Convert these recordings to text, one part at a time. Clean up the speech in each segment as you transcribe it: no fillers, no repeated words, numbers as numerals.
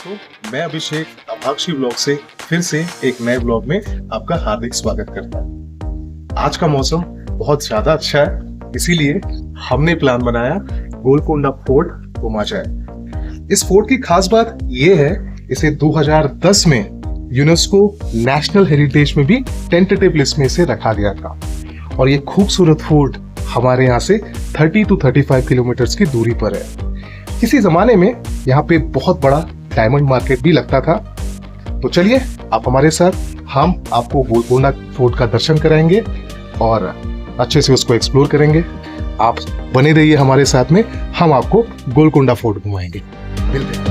दोस्तों, मैं अभिषेक अभाक्षी ब्लॉग से फिर से एक नए ब्लॉग में आपका हार्दिक स्वागत करता हूँ। आज का मौसम बहुत ज्यादा अच्छा है, इसीलिए हमने प्लान बनाया गोलकोंडा फोर्ट घूमा जाए। इस फोर्ट की खास बात यह है, इसे 2010 में यूनेस्को नेशनल हेरिटेज में भी टेंटेटिव लिस्ट में इसे रखा गया था। और ये खूबसूरत फोर्ट हमारे यहाँ से 30 to 35 किलोमीटर की दूरी पर है। किसी जमाने में यहाँ पे बहुत बड़ा डायमंड मार्केट भी लगता था। तो चलिए आप हमारे साथ, हम आपको गोलकोंडा फोर्ट का दर्शन कराएंगे और अच्छे से उसको एक्सप्लोर करेंगे। आप बने रहिए हमारे साथ में, हम आपको गोलकोंडा फोर्ट घुमाएंगे। मिलते हैं।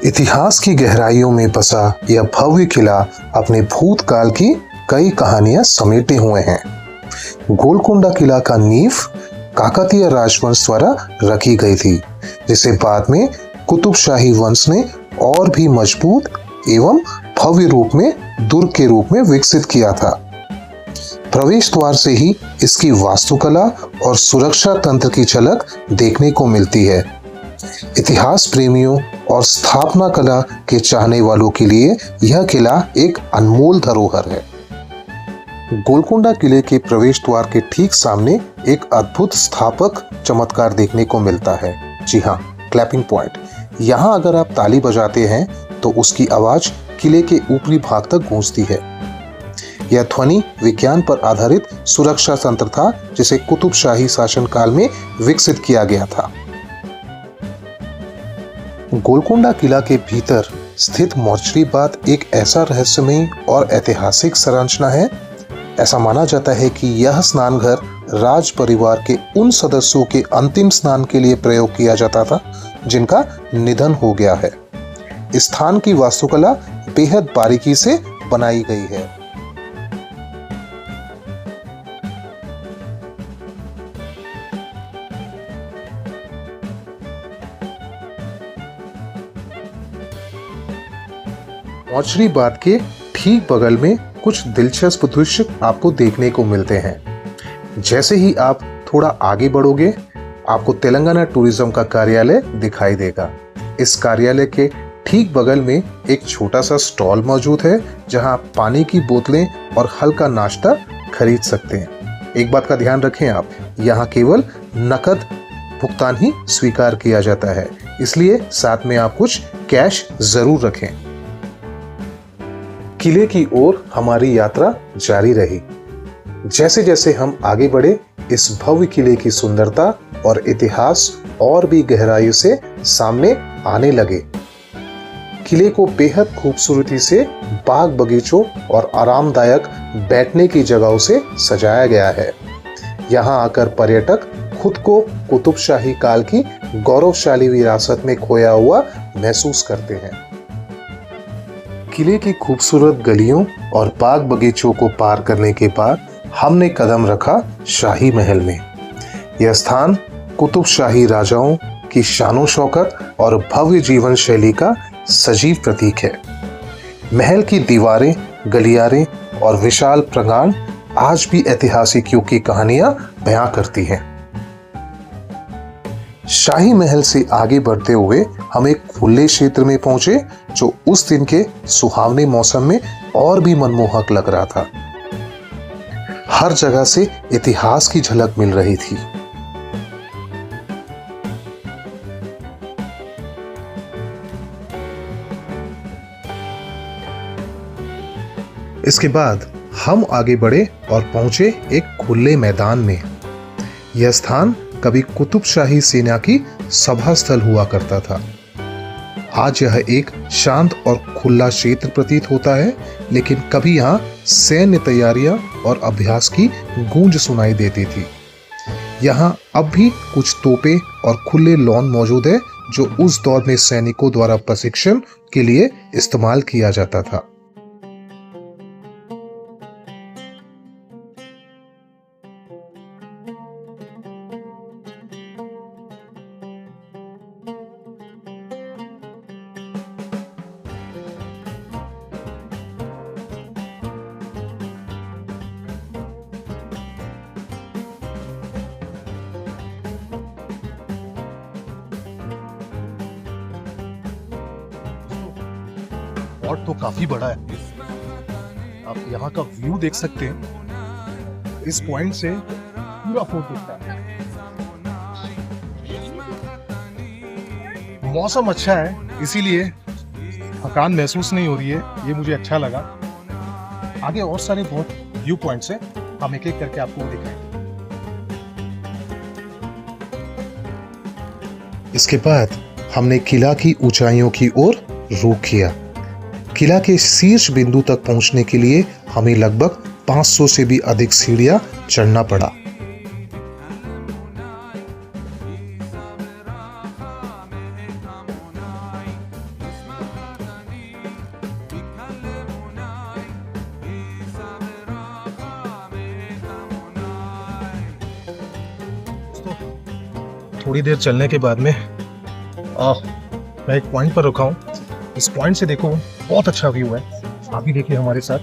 इतिहास की गहराइयों में बसा यह भव्य किला अपने भूतकाल की कई कहानियां समेटे हुए हैं। गोलकोंडा किला का नींव काकतीय राजवंश द्वारा रखी गई थी, जिसे बाद में कुतुबशाही वंश ने और भी मजबूत एवं भव्य रूप में दुर्ग के रूप में विकसित किया था। प्रवेश द्वार से ही इसकी वास्तुकला और सुरक्षा तंत्र की झलक देखने को मिलती है। इतिहास प्रेमियों और स्थापना कला के चाहने वालों के लिए यह किला एक अनमोल धरोहर है। गोलकोंडा किले के प्रवेश द्वार के ठीक सामने एक अद्भुत स्थापक चमत्कार देखने को मिलता है। जी हाँ, क्लैपिंग पॉइंट। यहाँ अगर आप ताली बजाते हैं तो उसकी आवाज किले के ऊपरी भाग तक गूंजती है। यह ध्वनि विज्ञान पर आधारित सुरक्षा तंत्र था, जिसे कुतुबशाही शासनकाल में विकसित किया गया था। गोलकोंडा किला के भीतर स्थित मोर्चरी बाथ एक ऐसा रहस्यमयी और ऐतिहासिक संरचना है। ऐसा माना जाता है कि यह स्नान घर राज परिवार के उन सदस्यों के अंतिम स्नान के लिए प्रयोग किया जाता था जिनका निधन हो गया है। इस स्थान की वास्तुकला बेहद बारीकी से बनाई गई है। मोर्चरी बाथ के ठीक बगल में कुछ दिलचस्प दृश्य आपको देखने को मिलते हैं। जैसे ही आप थोड़ा आगे बढ़ोगे, आपको तेलंगाना टूरिज्म का कार्यालय दिखाई देगा। इस कार्यालय के ठीक बगल में एक छोटा सा स्टॉल मौजूद है, जहां आप पानी की बोतलें और हल्का नाश्ता खरीद सकते हैं। एक बात का ध्यान रखें आप, यहाँ केवल नकद भुगतान ही स्वीकार किया जाता है, इसलिए साथ में आप कुछ कैश जरूर रखें। किले की ओर हमारी यात्रा जारी रही। जैसे जैसे हम आगे बढ़े, इस भव्य किले की सुंदरता और इतिहास और भी गहराई से सामने आने लगे। किले को बेहद खूबसूरती से बाग बगीचों और आरामदायक बैठने की जगहों से सजाया गया है। यहाँ आकर पर्यटक खुद को कुतुबशाही काल की गौरवशाली विरासत में खोया हुआ महसूस करते हैं। किले की खूबसूरत गलियों और बाग बगीचों को पार करने के बाद हमने कदम रखा शाही महल में। यह स्थान कुतुबशाही राजाओं की शानो शौकत और भव्य जीवन शैली का सजीव प्रतीक है। महल की दीवारें, गलियारे और विशाल प्रांगण आज भी ऐतिहासिक युग की कहानियां बयां करती हैं। शाही महल से आगे बढ़ते हुए हम एक खुले क्षेत्र में पहुंचे जो उस दिन के सुहावने मौसम में और भी मनमोहक लग रहा था। हर जगह से इतिहास की झलक मिल रही थी। इसके बाद हम आगे बढ़े और पहुंचे एक खुले मैदान में। यह स्थान कभी कुतुबशाही सेना की सभा स्थल हुआ करता था। आज यह एक शांत और खुला क्षेत्र प्रतीत होता है, लेकिन कभी यहाँ सैन्य तैयारियां और अभ्यास की गूंज सुनाई देती थी। यहाँ अब भी कुछ तोपें और खुले लॉन मौजूद है जो उस दौर में सैनिकों द्वारा प्रशिक्षण के लिए इस्तेमाल किया जाता था। और तो काफी बड़ा है। आप यहाँ का व्यू देख सकते हैं। इस पॉइंट से पूरा फोर्ट दिखता है। मौसम अच्छा है, इसीलिए थकान महसूस नहीं हो रही है। ये मुझे अच्छा लगा। आगे और सारे बहुत व्यू पॉइंट्स हैं, हम एक एक करके आपको दिखाएंगे। इसके बाद हमने किला की ऊंचाइयों की ओर रुख किया। किला के शीर्ष बिंदु तक पहुंचने के लिए हमें लगभग 500 से भी अधिक सीढ़ियां चढ़ना पड़ा। थोड़ी देर चलने के बाद में मैं एक पॉइंट पर रुका हूँ। इस पॉइंट से देखो बहुत अच्छा व्यू है। आप भी देखिए हमारे साथ।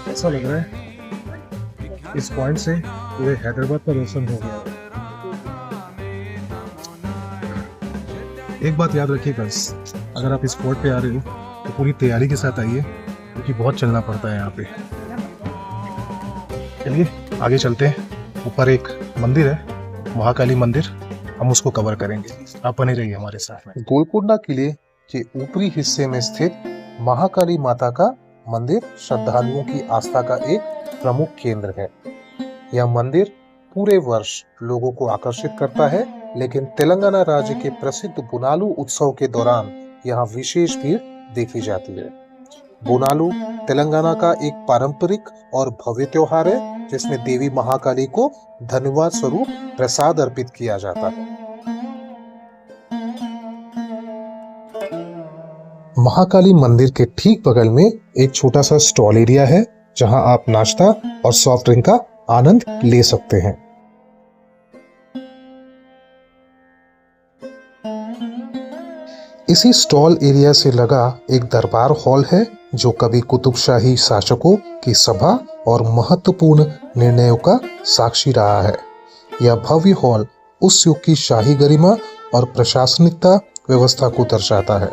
ऐसा लग रहा है इस पॉइंट से पूरे हैदराबाद का रोशन हो गया है। एक बात याद रखिए बस, अगर आप इस स्पॉट पे आ रहे हो तो पूरी तैयारी के साथ आइए, क्योंकि बहुत चलना पड़ता है यहाँ पे। चलिए आगे चलते हैं। ऊपर एक मंदिर है, महाकाली मंदिर, हम उसको कवर करेंगे। आप बने रहिए हमारे साथ में। गोलकुंडा किले के ऊपरी हिस्से में स्थित महाकाली माता का मंदिर श्रद्धालुओं की आस्था का एक प्रमुख केंद्र है। यह मंदिर पूरे वर्ष लोगों को आकर्षित करता है, लेकिन तेलंगाना राज्य के प्रसिद्ध बोनालू उत्सव के दौरान यहाँ विशेष भीड़ देखी जाती है। बोनालू तेलंगाना का एक पारंपरिक और भव्य त्योहार है, जिसमें देवी महाकाली को धन्यवाद स्वरूप प्रसाद अर्पित किया जाता है। महाकाली मंदिर के ठीक बगल में एक छोटा सा स्टॉल एरिया है, जहां आप नाश्ता और सॉफ्ट ड्रिंक का आनंद ले सकते हैं। इसी स्टॉल एरिया से लगा एक दरबार हॉल है, जो कभी कुतुबशाही शासकों की सभा और महत्वपूर्ण निर्णयों का साक्षी रहा है। यह भव्य हॉल उस युग की शाही गरिमा और प्रशासनिकता व्यवस्था को दर्शाता है।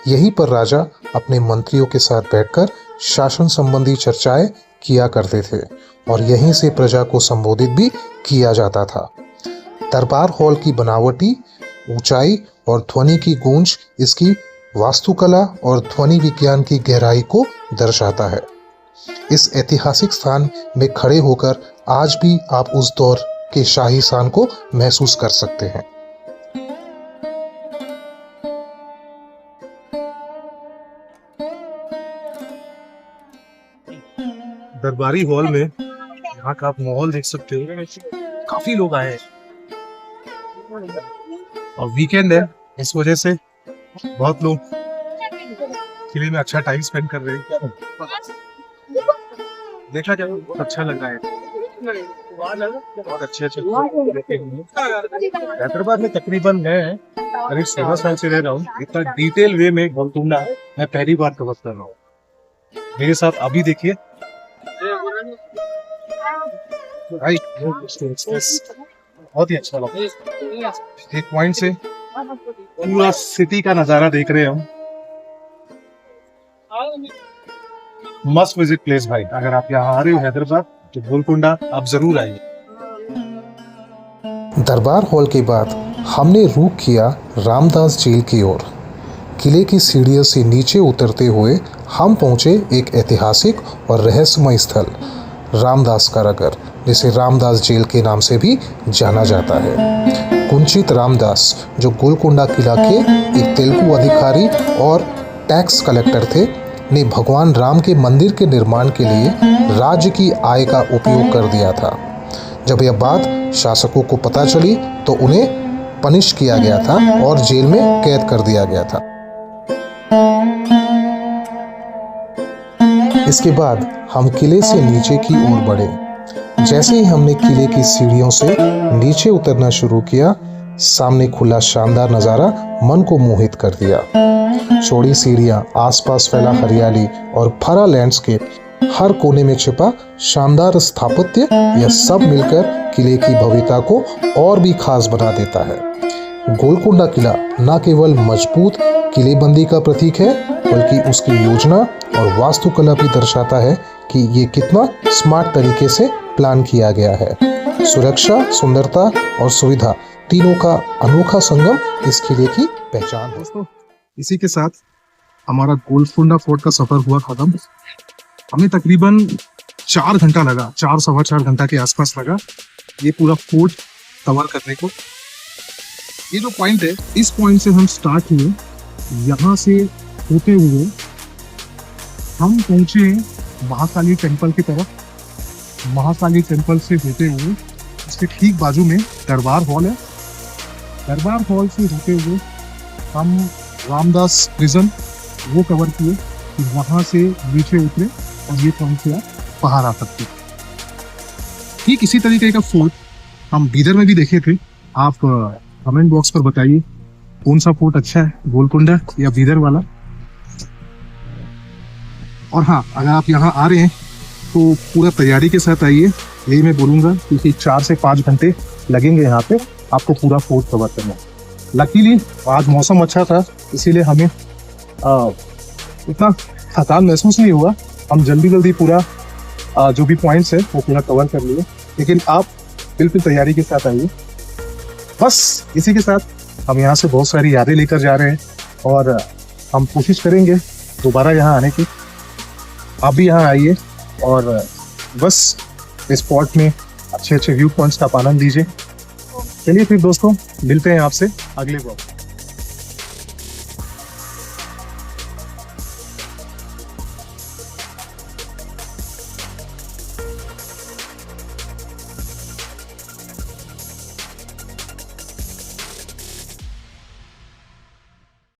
यहीं पर राजा अपने मंत्रियों के साथ बैठकर शासन संबंधी चर्चाएं किया करते थे और यहीं से प्रजा को संबोधित भी किया जाता था। दरबार हॉल की बनावटी ऊंचाई और ध्वनि की गूंज इसकी वास्तुकला और ध्वनि विज्ञान की गहराई को दर्शाता है। इस ऐतिहासिक स्थान में खड़े होकर आज भी आप उस दौर के शाही शान को महसूस कर सकते हैं। दरबारी हॉल में यहाँ का आप माहौल देख सकते हो। काफी लोग आए हैं और वीकेंड है, इस वजह से बहुत लोग किले में अच्छा टाइम स्पेंड कर रहे हैं। देखा जाए बहुत अच्छा लग रहा है। बहुत अच्छे हैदराबाद में तकरीबन है अरे 16 साल से रह रहा हूँ, इतना डिटेल वे में गोलकुंडा मैं पहली बार कवर कर रहा हूँ। मेरे साथ अभी देखिए भाई, बहुत ही अच्छा लगा। एक पॉइंट से पूरा सिटी का नजारा देख रहे हैं हम। मस्ट विजिट प्लेस भाई, अगर आप यहाँ आ रहे हो हैदराबाद तो गोलकुंडा आप जरूर आइए। दरबार हॉल के बाद हमने रुख किया रामदास जेल की ओर। किले की सीढ़ियों से नीचे उतरते हुए हम पहुंचे एक ऐतिहासिक और रहस्यमय स्थल रामदास कारागार, जिसे रामदास जेल के नाम से भी जाना जाता है। कुंचित रामदास, जो गोलकुंडा किला के एक तेलुगु अधिकारी और टैक्स कलेक्टर थे, ने भगवान राम के मंदिर के निर्माण के लिए राज्य की आय का उपयोग कर दिया था। जब यह बात शासकों को पता चली तो उन्हें पनिश किया गया था और जेल में कैद कर दिया गया था। इसके बाद हम किले से नीचे की ओर बढ़े। जैसे ही हमने किले की सीढ़ियों से नीचे उतरना शुरू किया, सामने खुला शानदार नजारा मन को मोहित कर दिया। चौड़ी सीढ़ियां, आसपास फैला हरियाली और भरा लैंडस्केप, हर कोने में छिपा शानदार स्थापत्य, यह सब मिलकर किले की भव्यता को और भी खास बना देता है। गोलकुंडा किला न केवल मजबूत किलेबंदी का प्रतीक है, बल्कि उसकी योजना और वास्तुकला भी दर्शाता है कि ये कितना स्मार्ट तरीके से प्लान किया गया है। सुरक्षा, सुंदरता और सुविधा तीनों का अनोखा संगम इस किले की पहचान है। दोस्तों, इसी के साथ हमारा गोलकुंडा फोर्ट का सफर हुआ खत्म। हमें तकरीबन 4 घंटा लगा, 4-4.25 घंटा के आसपास लगा ये पूरा फोर्ट कवर करने को। ये जो पॉइंट है, इस पॉइंट से हम स्टार्ट हुए, यहाँ से होते हुए हम पहुंचे महाकाली टेम्पल की तरफ। महाकाली टेम्पल से होते हुए इसके ठीक बाजू में दरबार हॉल है। दरबार हॉल से होते हुए हम रामदास प्रिजन वो कवर किए, फिर वहाँ से नीचे उतरे और ये पहुंचे पहाड़ आ सकते। ठीक इसी तरीके का फोर्ट हम बीदर में भी देखे थे। आप कमेंट बॉक्स पर बताइए कौन सा फोर्ट अच्छा है, गोलकुंडा या बीदर वाला। और हाँ, अगर आप यहाँ आ रहे हैं तो पूरा तैयारी के साथ आइए, यही मैं बोलूँगा, क्योंकि 4 से 5 घंटे लगेंगे यहाँ पे आपको पूरा फोर्ट कवर करना। लकीली आज मौसम अच्छा था, इसीलिए हमें इतना थकान महसूस नहीं हुआ। हम जल्दी पूरा जो भी पॉइंट्स है वो पूरा कवर कर लिए। लेकिन आप बिल्कुल तैयारी के साथ आइए। बस इसी के साथ हम यहाँ से बहुत सारी यादें लेकर जा रहे हैं और हम कोशिश करेंगे दोबारा यहाँ आने की। आप भी यहाँ आइए और बस इस स्पॉट में अच्छे व्यू पॉइंट्स का आनंद लीजिए। चलिए फिर दोस्तों, मिलते हैं आपसे अगले ब्लॉग।